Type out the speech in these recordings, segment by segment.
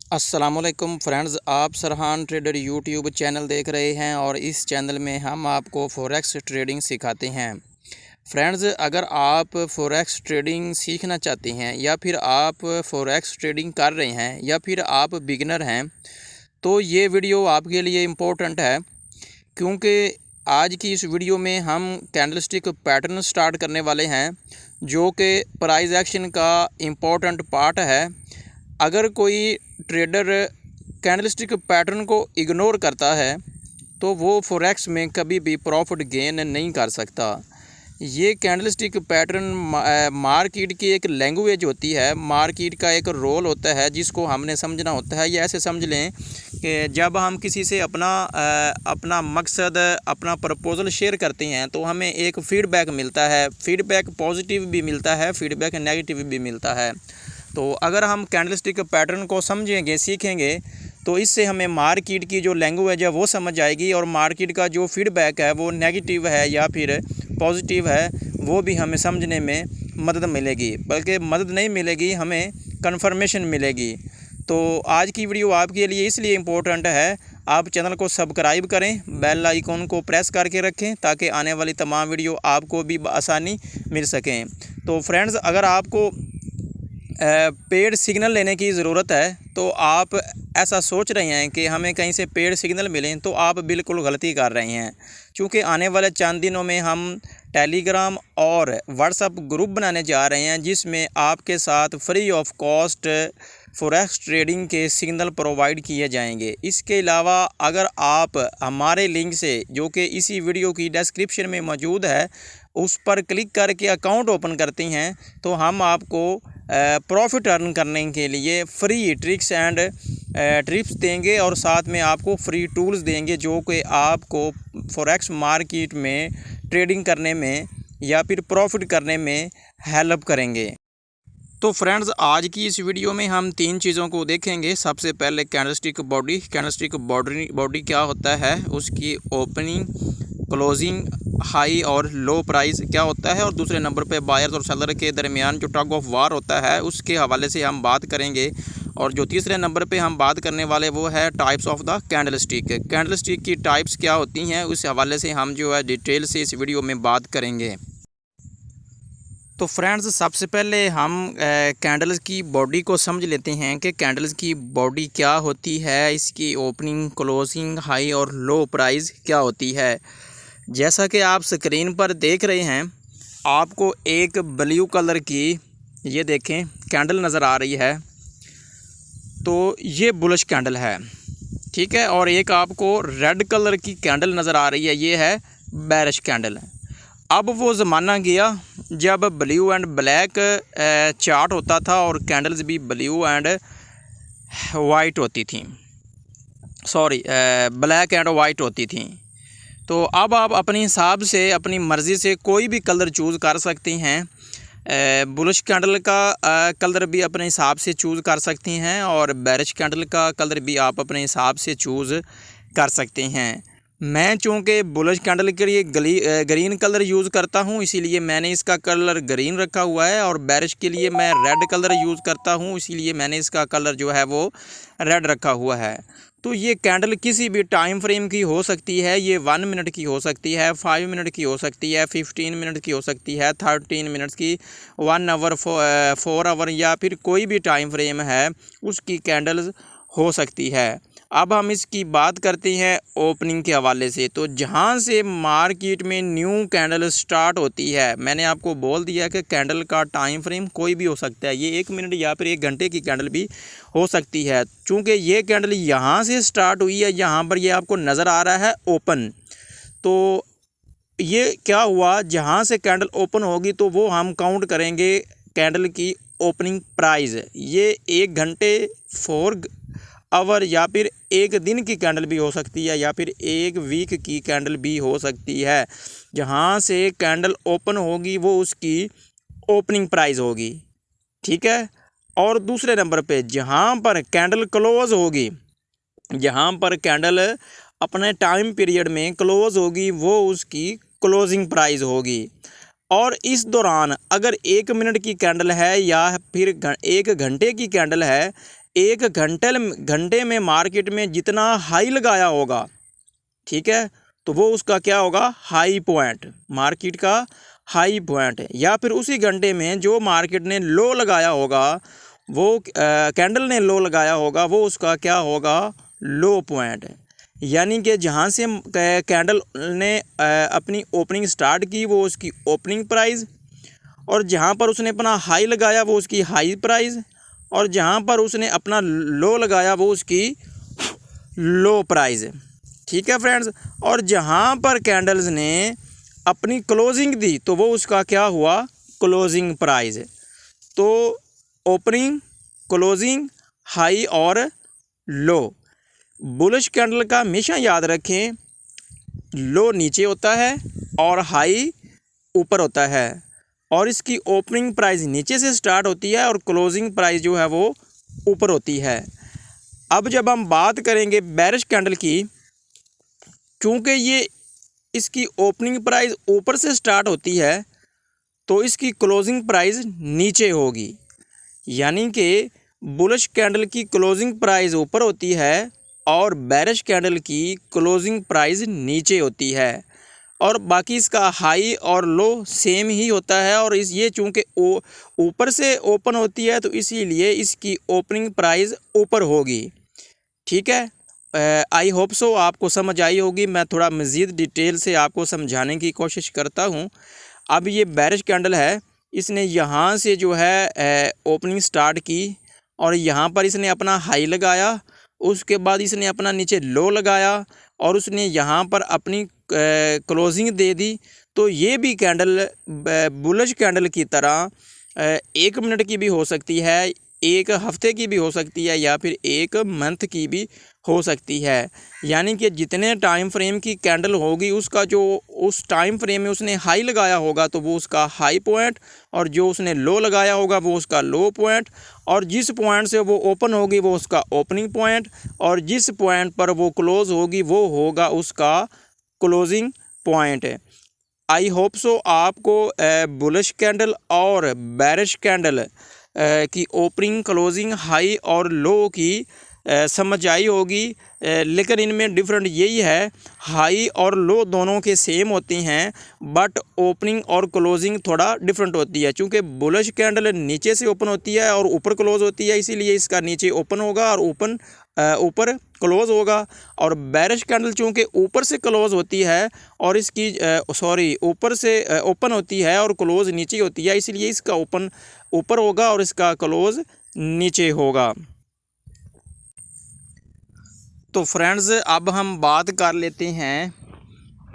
अस्सलामुअलैकुम फ्रेंड्स, आप सरहान trader YouTube channel देख रहे हैं और इस चैनल में हम आपको फॉरेक्स ट्रेडिंग सिखाते हैं। फ्रेंड्स, अगर आप फॉरेक्स ट्रेडिंग सीखना चाहते हैं या फिर आप फॉरेक्स ट्रेडिंग कर रहे हैं या फिर आप बिगिनर हैं तो ये वीडियो आपके लिए इम्पोर्टेंट है, क्योंकि आज की इस वीडियो में हम कैंडलस्टिक पैटर्न स्टार्ट करने वाले हैं जो कि प्राइस एक्शन का इम्पोर्टेंट पार्ट है। अगर कोई ट्रेडर कैंडलस्टिक पैटर्न को इग्नोर करता है तो वो फॉरेक्स में कभी भी प्रॉफिट गेन नहीं कर सकता। ये कैंडलस्टिक पैटर्न मार्केट की एक लैंग्वेज होती है, मार्केट का एक रोल होता है जिसको हमने समझना होता है। ये ऐसे समझ लें कि जब हम किसी से अपना मकसद, अपना प्रपोज़ल शेयर करते हैं तो हमें एक फ़ीडबैक मिलता है। फ़ीडबैक पॉजिटिव भी मिलता है, फ़ीडबैक नेगेटिव भी मिलता है। तो अगर हम कैंडलस्टिक पैटर्न को समझेंगे, सीखेंगे, तो इससे हमें मार्केट की जो लैंग्वेज है वो समझ आएगी और मार्केट का जो फीडबैक है वो नेगेटिव है या फिर पॉजिटिव है वो भी हमें समझने में मदद मिलेगी। बल्कि मदद नहीं मिलेगी, हमें कंफर्मेशन मिलेगी। तो आज की वीडियो आपके लिए इसलिए इम्पोर्टेंट है, आप चैनल को सब्सक्राइब करें, बेल आइकॉन को प्रेस करके रखें ताकि आने वाली तमाम वीडियो आपको भी आसानी मिल सकें। तो फ्रेंड्स, अगर आपको पेड सिग्नल लेने की ज़रूरत है तो आप ऐसा सोच रहे हैं कि हमें कहीं से पेड सिग्नल मिलें, तो आप बिल्कुल गलती कर रहे हैं। क्योंकि आने वाले चंद दिनों में हम टेलीग्राम और व्हाट्सएप ग्रुप बनाने जा रहे हैं जिसमें आपके साथ free of cost forex trading के सिग्नल प्रोवाइड किए जाएंगे। इसके अलावा अगर आप हमारे लिंक से, जो कि इसी वीडियो की डिस्क्रिप्शन में मौजूद है, उस पर क्लिक करके अकाउंट ओपन करते हैं तो हम आपको प्रॉफिट अर्न करने के लिए फ्री ट्रिक्स एंड टिप्स देंगे और साथ में आपको फ्री टूल्स देंगे जो कि आपको फॉरेक्स मार्केट में ट्रेडिंग करने में या फिर प्रॉफिट करने में हेल्प करेंगे। तो फ्रेंड्स, आज की इस वीडियो में हम 3 चीज़ों को देखेंगे। सबसे पहले कैंडलस्टिक बॉडी क्या होता है, उसकी ओपनिंग, क्लोजिंग, हाई और लो प्राइस क्या होता है, और दूसरे नंबर पे बायर्स और सेलर के दरमियान जो टग ऑफ वार होता है उसके हवाले से हम बात करेंगे। और जो तीसरे नंबर पे हम बात करने वाले वो है टाइप्स ऑफ द कैंडलस्टिक की टाइप्स क्या होती हैं, उस हवाले से हम जो है डिटेल से इस वीडियो में बात करेंगे। तो फ्रेंड्स, सबसे पहले हम कैंडल्स की बॉडी को समझ लेते हैं कि कैंडल्स की बॉडी क्या होती है, इसकी ओपनिंग, क्लोजिंग, हाई और लो प्राइस क्या होती है। जैसा कि आप स्क्रीन पर देख रहे हैं, आपको एक ब्लू कलर की, ये देखें, कैंडल नज़र आ रही है, तो ये बुलिश कैंडल है, ठीक है। और एक आपको रेड कलर की कैंडल नज़र आ रही है, ये है बेरिश कैंडल। अब वो ज़माना गया जब ब्लू एंड ब्लैक चार्ट होता था और कैंडल्स भी ब्लू एंड वाइट होती थी, ब्लैक एंड वाइट होती थी। तो अब आप अपने हिसाब से, अपनी मर्ज़ी से कोई भी कलर चूज़ कर सकते हैं। बुलिश कैंडल का कलर भी अपने हिसाब से चूज़ कर सकते हैं और बेरिश कैंडल का कलर भी आप अपने हिसाब से चूज़ कर सकते हैं। मैं चूँकि बुलिश कैंडल के लिए ग्रीन कलर यूज़ करता हूँ, इसीलिए मैंने इसका कलर ग्रीन रखा हुआ है, और बेरिश के लिए मैं रेड कलर यूज़ करता हूँ, इसीलिए मैंने इसका कलर जो है वो रेड रखा हुआ है। तो ये कैंडल किसी भी टाइम फ्रेम की हो सकती है, ये 1 मिनट की हो सकती है, 5 मिनट की हो सकती है, 15 मिनट की हो सकती है, 13 मिनट्स की, 1 आवर, 4 आवर, या फिर कोई भी टाइम फ्रेम है उसकी कैंडल्स हो सकती है। अब हम इसकी बात करते हैं ओपनिंग के हवाले से। तो जहां से मार्केट में न्यू कैंडल स्टार्ट होती है, मैंने आपको बोल दिया कि कैंडल का टाइम फ्रेम कोई भी हो सकता है, ये 1 मिनट या फिर 1 घंटे की कैंडल भी हो सकती है। चूँकि ये कैंडल यहाँ से स्टार्ट हुई है, यहाँ पर ये आपको नज़र आ रहा है ओपन, तो ये क्या हुआ, जहाँ से कैंडल ओपन होगी तो वो हम काउंट करेंगे कैंडल की ओपनिंग प्राइस। ये 1 घंटे, 4 आवर या फिर 1 दिन की कैंडल भी हो सकती है या फिर 1 वीक की कैंडल भी हो सकती है। जहाँ से कैंडल ओपन होगी वो उसकी ओपनिंग प्राइस होगी, ठीक है। और दूसरे नंबर पे जहाँ पर कैंडल क्लोज होगी, जहाँ पर कैंडल अपने टाइम पीरियड में क्लोज होगी, वो उसकी क्लोजिंग प्राइस होगी। और इस दौरान अगर 1 मिनट की कैंडल है या फिर 1 घंटे की कैंडल है, एक घंटे में मार्केट में जितना हाई लगाया होगा, ठीक है, तो वो उसका क्या होगा, हाई पॉइंट, मार्केट का हाई पॉइंट है। या फिर उसी घंटे में जो मार्केट ने लो लगाया होगा, वो कैंडल ने लो लगाया होगा, वो उसका क्या होगा, लो पॉइंट है। यानी कि जहाँ से कैंडल ने अपनी ओपनिंग स्टार्ट की वो उसकी ओपनिंग प्राइस, और जहाँ पर उसने अपना हाई लगाया वो उसकी हाई प्राइस, और जहाँ पर उसने अपना लो लगाया वो उसकी लो प्राइस है। ठीक है फ्रेंड्स। और जहाँ पर कैंडल्स ने अपनी क्लोजिंग दी तो वो उसका क्या हुआ, क्लोजिंग प्राइस है। तो ओपनिंग, क्लोजिंग, हाई और लो। बुलिश कैंडल का हमेशा याद रखें, लो नीचे होता है और हाई ऊपर होता है, और इसकी ओपनिंग प्राइस नीचे से स्टार्ट होती है और क्लोजिंग प्राइस जो है वो ऊपर होती है। अब जब हम बात करेंगे बेरिश कैंडल की, क्योंकि ये इसकी ओपनिंग प्राइस ऊपर से स्टार्ट होती है तो इसकी क्लोजिंग प्राइस नीचे होगी। यानी कि बुलिश कैंडल की क्लोजिंग प्राइस ऊपर होती है और बेरिश कैंडल की क्लोजिंग प्राइस नीचे होती है, और बाकी इसका हाई और लो सेम ही होता है। और ये चूँकि ऊपर से ओपन होती है तो इसीलिए इसकी ओपनिंग प्राइस ऊपर होगी। ठीक है, आई होप सो आपको समझ आई होगी। मैं थोड़ा मज़ीद डिटेल से आपको समझाने की कोशिश करता हूँ। अब ये बेरिश कैंडल है, इसने यहाँ से जो है ओपनिंग स्टार्ट की और यहाँ पर इसने अपना हाई लगाया, उसके बाद इसने अपना नीचे लो लगाया और उसने यहाँ पर अपनी क्लोजिंग दे दी। तो ये भी कैंडल बुलिश कैंडल की तरह 1 मिनट की भी हो सकती है, 1 हफ्ते की भी हो सकती है, या फिर 1 मंथ की भी हो सकती है। यानी कि जितने टाइम फ्रेम की कैंडल होगी उसका जो उस टाइम फ्रेम में उसने हाई लगाया होगा तो वो उसका हाई पॉइंट, और जो उसने लो लगाया होगा वो उसका लो पॉइंट, और जिस पॉइंट से वो ओपन होगी वो उसका ओपनिंग पॉइंट, और जिस पॉइंट पर वो क्लोज़ होगी वो होगा उसका closing point. I hope so आपको बुलिश कैंडल और बेरिश कैंडल की ओपनिंग, क्लोजिंग, हाई और लो की समझ आई होगी। लेकिन इनमें डिफरेंट यही है, हाई और लो दोनों के सेम होती हैं, बट ओपनिंग और क्लोजिंग थोड़ा डिफरेंट होती है। चूँकि बुलिश कैंडल नीचे से ओपन होती है और ऊपर क्लोज होती है, इसीलिए इसका नीचे ओपन होगा और ऊपर क्लोज होगा। और बेरिश कैंडल चूँकि ऊपर से क्लोज होती है और इसकी ऊपर से ओपन होती है और क्लोज नीचे होती है, इसलिए इसका ओपन ऊपर होगा और इसका क्लोज नीचे होगा। तो फ्रेंड्स अब हम बात कर लेते हैं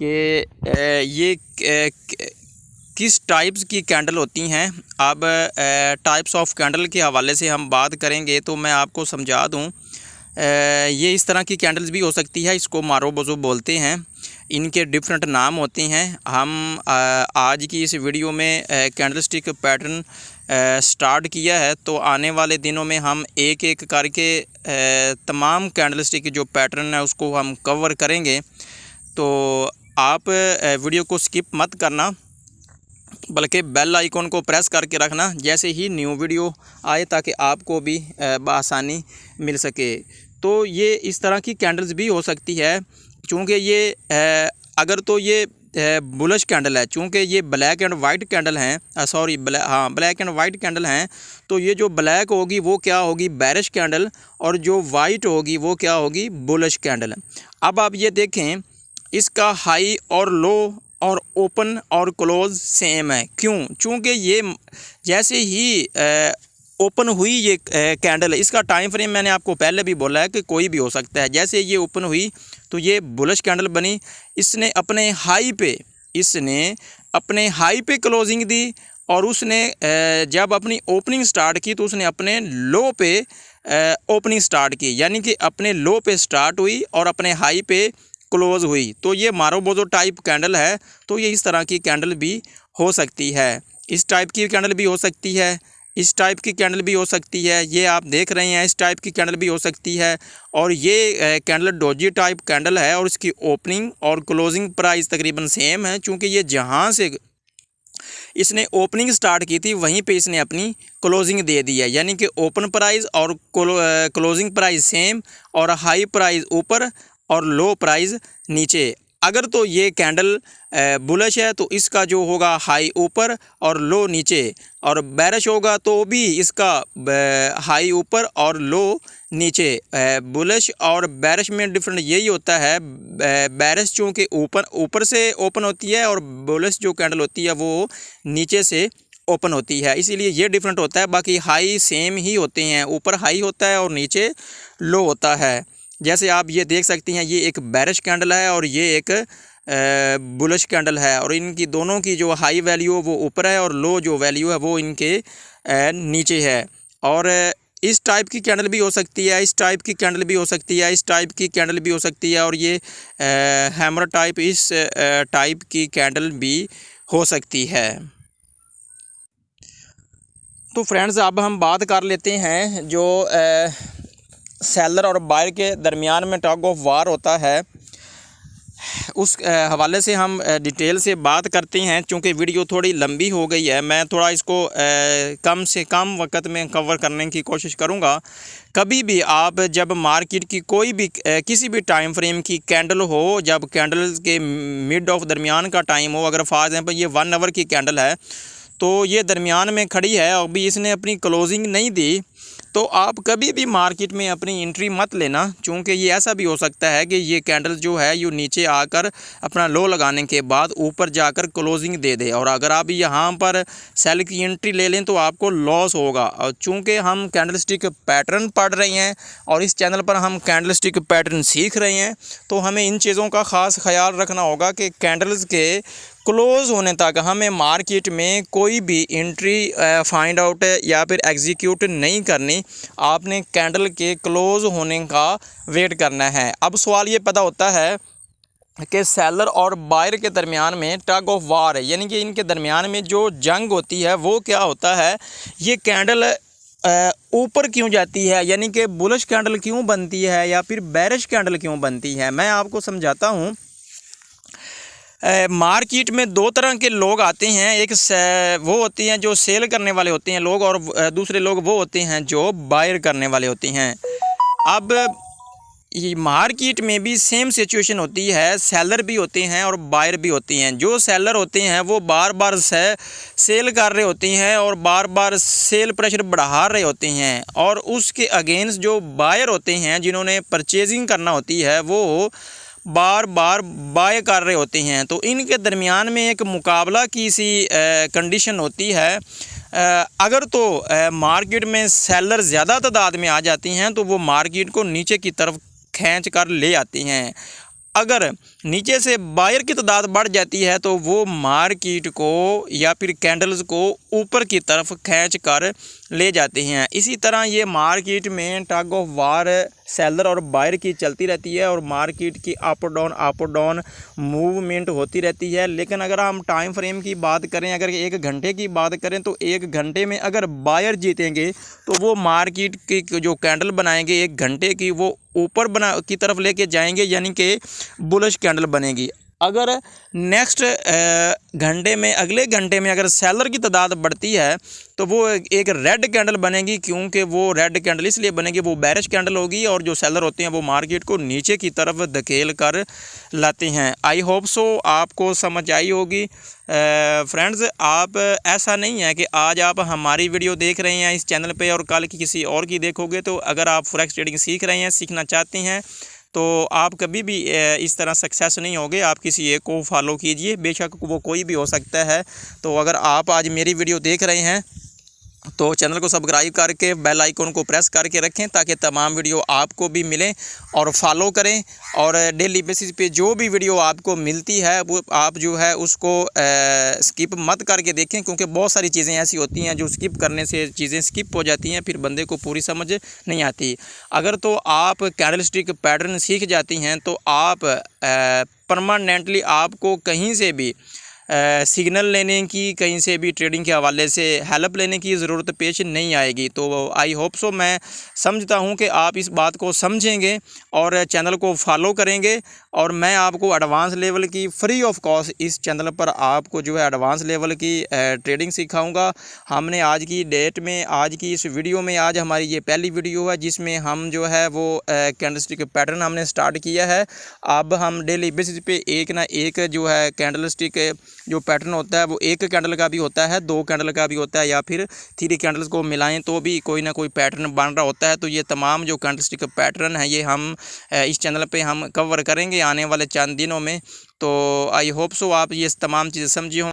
कि ये किस टाइप्स की कैंडल होती हैं। अब टाइप्स ऑफ कैंडल के हवाले से हम बात करेंगे तो मैं आपको समझा दूं। ये इस तरह की कैंडल्स भी हो सकती है, इसको मारोबोजो बोलते हैं, इनके डिफरेंट नाम होते हैं। हम आज की इस वीडियो में कैंडल स्टिक पैटर्न स्टार्ट किया है, तो आने वाले दिनों में हम एक एक करके तमाम कैंडल स्टिक जो पैटर्न है उसको हम कवर करेंगे। तो आप वीडियो को स्किप मत करना, बल्कि बेल आइकॉन को प्रेस करके रखना जैसे ही न्यू वीडियो आए, ताकि आपको भी बआसानी मिल सके। तो ये इस तरह की कैंडल्स भी हो सकती है, चूँकि ये अगर तो ये बुलिश कैंडल है, चूँकि ये ब्लैक एंड वाइट कैंडल हैं, ब्लैक एंड वाइट कैंडल हैं, तो ये जो ब्लैक होगी वो क्या होगी, बेरिश कैंडल, और जो वाइट होगी वो क्या होगी, बुलिश कैंडल। अब आप ये देखें, इसका हाई और लो और ओपन और क्लोज सेम है। क्यों? चूँकि ये जैसे ही ओपन हुई ये कैंडल, इसका टाइम फ्रेम मैंने आपको पहले भी बोला है कि कोई भी हो सकता है। जैसे ये ओपन हुई तो ये बुलिश कैंडल बनी, इसने अपने हाई पे क्लोजिंग दी, और उसने जब अपनी ओपनिंग स्टार्ट की तो उसने अपने लो पे ओपनिंग स्टार्ट की, यानी कि अपने लो पे स्टार्ट हुई और अपने हाई पे क्लोज हुई। तो ये मारोबोजो टाइप कैंडल है। तो ये इस तरह की कैंडल भी हो सकती है, इस टाइप की कैंडल भी हो सकती है, इस टाइप की कैंडल भी हो सकती है, ये आप देख रहे हैं, इस टाइप की कैंडल भी हो सकती है। और ये कैंडल डोजी टाइप कैंडल है और इसकी ओपनिंग और क्लोजिंग प्राइस तकरीबन सेम है, क्योंकि ये जहाँ से इसने ओपनिंग स्टार्ट की थी, वहीं पे इसने अपनी क्लोजिंग दे दी है, यानी कि ओपन प्राइस और क्लोजिंग प्राइस सेम, और हाई प्राइस ऊपर और लो प्राइस नीचे। अगर तो ये कैंडल बुलिश है तो इसका जो होगा हाई ऊपर और लो नीचे, और बेरिश होगा तो भी इसका हाई ऊपर और लो नीचे। बुलिश और बेरिश में डिफरेंट यही होता है, बेरिश चूँकि ऊपर से ओपन होती है और बुलिश जो कैंडल होती है वो नीचे से ओपन होती है, इसीलिए ये डिफरेंट होता है। बाकी हाई सेम ही होते हैं, ऊपर हाई होता है और नीचे लो होता है। जैसे आप ये देख सकती हैं, ये एक बेरिश कैंडल है और ये एक बुलिश कैंडल है, और इनकी दोनों की जो हाई वैल्यू वो ऊपर है और लो जो वैल्यू है वो इनके नीचे है। और इस टाइप की कैंडल भी हो सकती है, इस टाइप की कैंडल भी हो सकती है, इस टाइप की कैंडल भी हो सकती है, और ये हैमर टाइप, इस टाइप की कैंडल भी हो सकती है। तो फ्रेंड्स, अब हम बात कर लेते हैं जो सेलर और बायर के दरमियान में टग ऑफ वार होता है, उस हवाले से हम डिटेल से बात करते हैं। चूँकि वीडियो थोड़ी लंबी हो गई है, मैं थोड़ा इसको कम से कम वक्त में कवर करने की कोशिश करूँगा। कभी भी आप जब मार्केट की कोई भी किसी भी टाइम फ्रेम की कैंडल हो, जब कैंडल के मिड ऑफ दरमियान का टाइम हो, अगर फॉर एग्जांपल ये 1 आवर की कैंडल है तो ये दरमियान में खड़ी है, अभी इसने अपनी क्लोजिंग नहीं दी, तो आप कभी भी मार्केट में अपनी एंट्री मत लेना। चूँकि ये ऐसा भी हो सकता है कि ये कैंडल जो है ये नीचे आकर अपना लो लगाने के बाद ऊपर जाकर क्लोजिंग दे दे, और अगर आप यहाँ पर सेल की एंट्री ले लें तो आपको लॉस होगा। और चूँकि हम कैंडलस्टिक पैटर्न पढ़ रहे हैं और इस चैनल पर हम कैंडलस्टिक पैटर्न सीख रहे हैं, तो हमें इन चीज़ों का ख़ास ख्याल रखना होगा कि कैंडल्स के क्लोज़ होने तक हमें मार्केट में कोई भी एंट्री फाइंड आउट या फिर एग्जीक्यूट नहीं करनी, आपने कैंडल के क्लोज़ होने का वेट करना है। अब सवाल ये पैदा होता है कि सेलर और बायर के दरमियान में टग ऑफ वार है, यानी कि इनके दरमियान में जो जंग होती है वो क्या होता है, ये कैंडल ऊपर क्यों जाती है, यानी कि बुलिश कैंडल क्यों बनती है या फिर बेरिश कैंडल क्यों बनती है। मैं आपको समझाता हूँ। मार्केट में 2 तरह के लोग आते हैं, एक वो होती हैं जो सेल करने वाले होते हैं लोग, और दूसरे लोग वो होते हैं जो बायर करने वाले होते हैं। अब ये मार्केट में भी सेम सिचुएशन होती है, सेलर भी होते हैं और बायर भी होती हैं। जो सेलर होते हैं वो बार बार सेल कर रहे होते हैं और बार बार सेल प्रेशर बढ़ा रहे होते हैं, और उसके अगेंस्ट जो बायर होते हैं जिन्होंने परचेजिंग करना होती है वो बार बार बाय कर रहे होते हैं। तो इनके दरमियान में एक मुकाबला की सी कंडीशन होती है। अगर तो मार्केट में सेलर ज़्यादा तादाद में आ जाती हैं तो वो मार्केट को नीचे की तरफ खींच कर ले आती हैं। अगर नीचे से बायर की तादाद बढ़ जाती है तो वो मार्केट को या फिर कैंडल्स को ऊपर की तरफ खींच कर ले जाते हैं। इसी तरह ये मार्केट में टग ऑफ वार सेलर और बायर की चलती रहती है, और मार्केट की अप डाउन मूवमेंट होती रहती है। लेकिन अगर हम टाइम फ्रेम की बात करें, अगर 1 घंटे की बात करें, तो 1 घंटे में अगर बायर जीतेंगे तो वो मार्केट की जो कैंडल बनाएंगे 1 घंटे की, वो ऊपर की तरफ लेके जाएंगे, यानी कि बुलिश कैंडल बनेगी। अगर नेक्स्ट घंटे में, अगले घंटे में अगर सेलर की तादाद बढ़ती है तो वो एक रेड कैंडल बनेगी, क्योंकि वो रेड कैंडल इसलिए बनेगी, वो बेरिश कैंडल होगी, और जो सेलर होते हैं वो मार्केट को नीचे की तरफ धकेल कर लाते हैं। आई होप सो आपको समझ आई होगी। फ्रेंड्स, आप ऐसा नहीं है कि आज आप हमारी वीडियो देख रहे हैं इस चैनल पे और कल की किसी और की देखोगे। तो अगर आप फॉरेक्स ट्रेडिंग सीख रहे हैं, सीखना चाहते हैं, तो आप कभी भी इस तरह सक्सेस नहीं होगे। आप किसी एक को फॉलो कीजिए, बेशक वो कोई भी हो सकता है। तो अगर आप आज मेरी वीडियो देख रहे हैं तो चैनल को सब्सक्राइब करके बेल आइकन को प्रेस करके रखें, ताकि तमाम वीडियो आपको भी मिलें, और फॉलो करें। और डेली बेसिस पे जो भी वीडियो आपको मिलती है वो आप जो है उसको स्किप मत करके देखें, क्योंकि बहुत सारी चीज़ें ऐसी होती हैं जो स्किप करने से चीज़ें स्किप हो जाती हैं, फिर बंदे को पूरी समझ नहीं आती। अगर तो आप कैंडलस्टिक पैटर्न सीख जाती हैं तो आप परमानेंटली आपको कहीं से भी सिग्नल लेने की, कहीं से भी ट्रेडिंग के हवाले से हेल्प लेने की ज़रूरत पेश नहीं आएगी। तो आई होप सो, मैं समझता हूँ कि आप इस बात को समझेंगे और चैनल को फॉलो करेंगे। और मैं आपको एडवांस लेवल की फ्री ऑफ कॉस्ट इस चैनल पर आपको जो है एडवांस लेवल की ट्रेडिंग सिखाऊंगा। हमने आज की डेट में, आज की इस वीडियो में, आज हमारी ये पहली वीडियो है जिसमें हम जो है वो कैंडलस्टिक पैटर्न हमने स्टार्ट किया है। अब हम डेली बेसिस पे एक ना एक जो है कैंडलस्टिक जो पैटर्न होता है वो एक कैंडल का भी होता है, 2 कैंडल का भी होता है, या फिर 3 कैंडल्स को मिलाएं तो भी कोई ना कोई पैटर्न बन रहा होता है। तो ये तमाम जो कैंडलस्टिक पैटर्न है ये हम इस चैनल पे हम कवर करेंगे आने वाले चंद दिनों में। तो आई होप सो आप ये तमाम चीज़ें समझी हों।